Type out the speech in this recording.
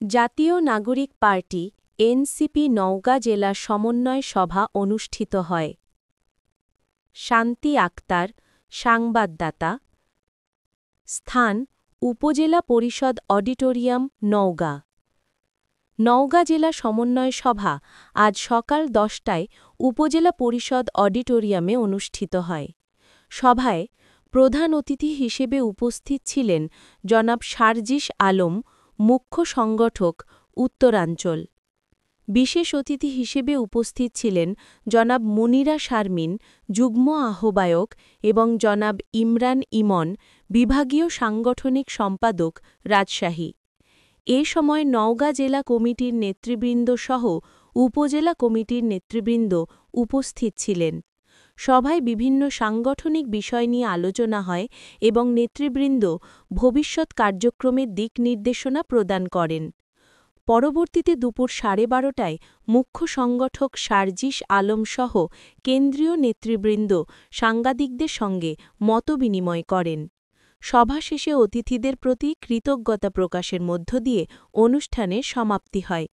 জাতীয় নাগরিক party NCP Naogaon জেলা সমন্বয় সভা অনুষ্ঠিত হয়। শান্তি আক্তার, সংবাদদাতা। স্থান: উপজেলা পরিষদ অডিটোরিয়াম, নওগাঁ। নওগাঁ জেলা সমন্বয় সভা আজ সকাল ১০টায় উপজেলা পরিষদ অডিটোরিয়ামে অনুষ্ঠিত হয়। সভায় প্রধান অতিথি হিসেবে উপস্থিত ছিলেন জনাব সার্জিস আলম, মুখ্য সংগঠক, উত্তরাঞ্চল। বিশেষ অতিথি হিসেবে উপস্থিত ছিলেন জনাব মুনিরা শারমিন, যুগ্ম আহ্বায়ক এবং জনাব ইমরান ইমন, বিভাগীয় সাংগঠনিক সম্পাদক, রাজশাহী। এ সময় নওগাঁ জেলা কমিটির নেতৃবৃন্দ সহ উপজেলা কমিটির নেতৃবৃন্দ উপস্থিত ছিলেন। সভায় বিভিন্ন সাংগঠনিক বিষয় নিয়ে আলোচনা হয় এবং নেতৃবৃন্দ ভবিষ্যৎ কার্যক্রমের দিক নির্দেশনা প্রদান করেন। পরবর্তীতে দুপুর 12:30টায় মুখ্য সংগঠক সার্জিস আলম সহ কেন্দ্রীয় নেতৃবৃন্দ সাংবাদিকদের সঙ্গে মতবিনিময় করেন। সভা শেষে অতিথিদের প্রতি কৃতজ্ঞতা প্রকাশের মধ্য দিয়ে অনুষ্ঠানের সমাপ্তি হয়।